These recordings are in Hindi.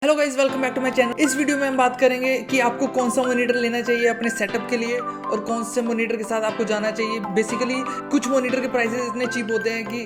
Hello guys, welcome back to my channel. इस वीडियो में हम बात करेंगे कि आपको कौन सा मॉनिटर लेना चाहिए अपने सेटअप के लिए और कौन से मॉनिटर के साथ आपको जाना चाहिए। बेसिकली कुछ मॉनिटर के प्राइसेस इतने चीप होते हैं कि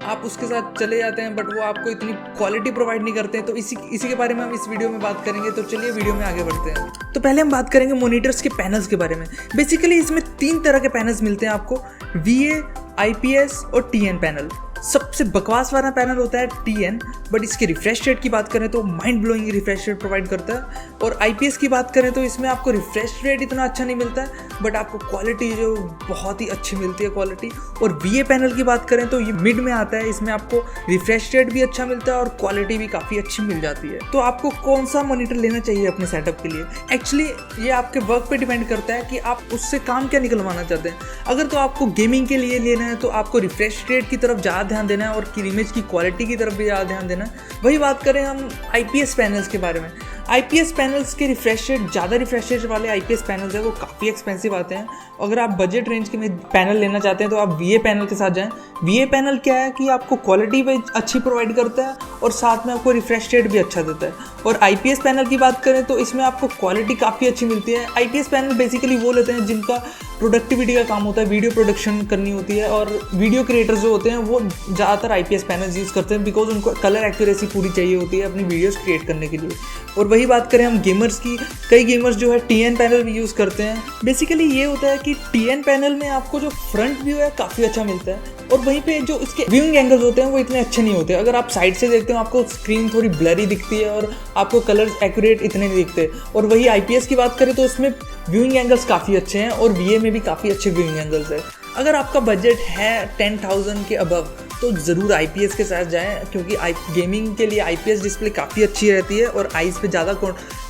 आप उसके साथ चले जाते हैं बट वो आपको इतनी क्वालिटी प्रोवाइड नहीं करते हैं। तो इसी के बारे में हम इस वीडियो में बात करेंगे। तो चलिए वीडियो में आगे बढ़ते हैं। तो पहले हम बात करेंगे मॉनिटर्स के पैनल्स के बारे में। बेसिकली इसमें 3 तरह के पैनल्स मिलते हैं आपको, VA, IPS और TN पैनल। सबसे बकवास वाला पैनल होता है TN, बट इसके रिफ्रेश रेट की बात करें तो mind blowing refresh rate provide करता है। और IPS की बात करें तो इसमें आपको रिफ्रेश रेट इतना अच्छा नहीं मिलता है बट आपको क्वालिटी जो बहुत ही अच्छी मिलती है क्वालिटी। और VA पैनल की बात करें तो ये मिड में आता है, इसमें आपको रिफ्रेश रेट भी अच्छा मिलता है और क्वालिटी भी काफ़ी अच्छी मिल जाती है। तो आपको कौन सा मॉनिटर लेना चाहिए अपने सेटअप के लिए, एक्चुअली ये आपके वर्क पे डिपेंड करता है कि आप उससे काम क्या निकलवाना चाहते हैं। अगर तो आपको गेमिंग के लिए लेना है तो आपको रिफ्रेश रेट की तरफ ज़्यादा ध्यान देना है और इमेज की क्वालिटी की तरफ भी ज़्यादा ध्यान देना है। वही बात करें हम IPS पैनल्स के बारे में। IPS पैनल्स के रिफ्रेश रेट, ज़्यादा रिफ्रेश रेट वाले IPS पैनल्स है वो काफ़ी एक्सपेंसिव आते हैं। अगर आप बजट रेंज के में पैनल लेना चाहते हैं तो आप VA पैनल के साथ जाएं। VA पैनल क्या है कि आपको क्वालिटी भी अच्छी प्रोवाइड करता है और साथ में आपको रिफ्रेश रेट भी अच्छा देता है। और IPS पैनल की बात करें तो इसमें आपको क्वालिटी काफ़ी अच्छी मिलती है। IPS पैनल बेसिकली वो लेते हैं जिनका प्रोडक्टिविटी का काम होता है, वीडियो प्रोडक्शन करनी होती है और वीडियो क्रिएटर्स जो होते हैं वो ज़्यादातर IPS पैनल्स यूज़ करते हैं बिकॉज उनको कलर एक्यूरेसी पूरी चाहिए होती है अपनी वीडियोस क्रिएट करने के लिए। और वही बात करें हम गेमर्स की, कई गेमर्स जो है TN पैनल भी यूज़ करते हैं। बेसिकली ये होता है कि TN पैनल में आपको जो फ्रंट व्यू है काफ़ी अच्छा मिलता है और वहीं पे जो इसके व्यूइंग एंगल्स होते हैं वो इतने अच्छे नहीं होते। अगर आप साइड से देखते हो आपको स्क्रीन थोड़ी ब्लरी दिखती है और आपको कलर्स एक्यूरेट इतने नहीं दिखते। और वही IPS की बात करें तो उसमें व्यूइंग एंगल्स काफ़ी अच्छे हैं और VA में भी काफ़ी अच्छे व्यूइंग एंगल्स है। अगर आपका बजट है 10,000 के अबव तो ज़रूर IPS के साथ जाएं क्योंकि गेमिंग के लिए IPS डिस्प्ले काफ़ी अच्छी रहती है और आइज़ पे ज़्यादा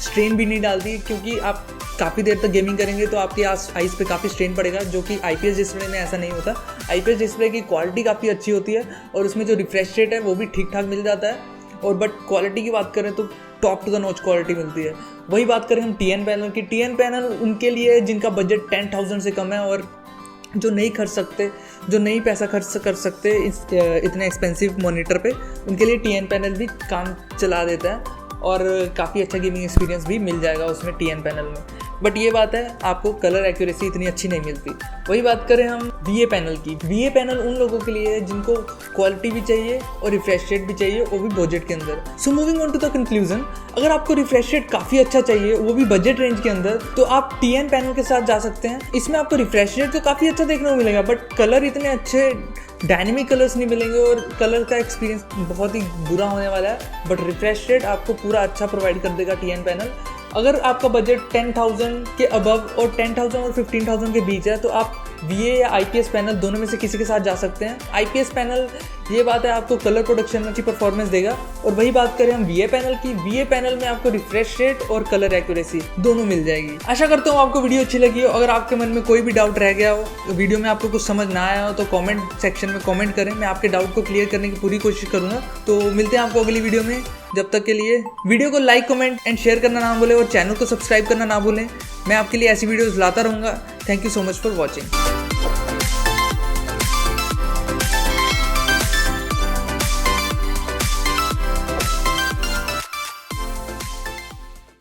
स्ट्रेन भी नहीं डालती क्योंकि आप काफ़ी देर तक गेमिंग करेंगे तो आपके आइज़ पे काफ़ी स्ट्रेन पड़ेगा, जो कि IPS डिस्प्ले में ऐसा नहीं होता। IPS डिस्प्ले की क्वालिटी काफ़ी अच्छी होती है और उसमें जो रिफ्रेश रेट है वो भी ठीक ठाक मिल जाता है। और बट क्वालिटी की बात करें तो top to the notch quality मिलती है। वही बात करें हम TN पैनल की। TN पैनल उनके लिए जिनका बजट 10,000 से कम है और जो नहीं खर्च सकते, जो नहीं पैसा खर्च कर सकते इतने एक्सपेंसिव मॉनिटर पे, उनके लिए TN पैनल भी काम चला देता है और काफ़ी अच्छा गेमिंग एक्सपीरियंस भी मिल जाएगा उसमें TN पैनल में। बट ये बात है आपको कलर एक्यूरेसी इतनी अच्छी नहीं मिलती। वही बात करें हम VA पैनल की। VA पैनल उन लोगों के लिए है जिनको क्वालिटी भी चाहिए और रिफ्रेश रेट भी चाहिए, वो भी बजट के अंदर। So moving on to the conclusion, अगर आपको रिफ्रेश रेट काफ़ी अच्छा चाहिए वो भी बजट रेंज के अंदर तो आप TN पैनल के साथ जा सकते हैं। इसमें आपको रिफ्रेश रेट तो काफ़ी अच्छा देखने को मिलेगा बट कलर इतने अच्छे डायनेमिक कलर्स नहीं मिलेंगे और कलर का एक्सपीरियंस बहुत ही बुरा होने वाला है। बट रिफ्रेश रेट आपको पूरा अच्छा प्रोवाइड कर देगा TN पैनल। अगर आपका बजट 10,000 के अबव और 10,000 और 15,000 के बीच है तो आप VA या IPS पैनल दोनों में से किसी के साथ जा सकते हैं। IPS पैनल ये बात है आपको कलर प्रोडक्शन में अच्छी परफॉर्मेंस देगा। और वही बात करें हम VA पैनल की। VA पैनल में आपको रिफ्रेश रेट और कलर एक्यूरेसी दोनों मिल जाएगी। आशा करता हूँ आपको वीडियो अच्छी लगी हो। अगर आपके मन में कोई भी डाउट रह गया हो, वीडियो में आपको कुछ समझ ना आया हो तो कमेंट सेक्शन में कमेंट करें, मैं आपके डाउट को क्लियर करने की पूरी कोशिश करूँगा। तो मिलते हैं आपको अगली वीडियो में। जब तक के लिए वीडियो को लाइक, कमेंट एंड शेयर करना ना भूलें और चैनल को सब्सक्राइब करना ना भूलें। मैं आपके लिए ऐसी वीडियोस लाता रहूँगा। Thank you so much for watching.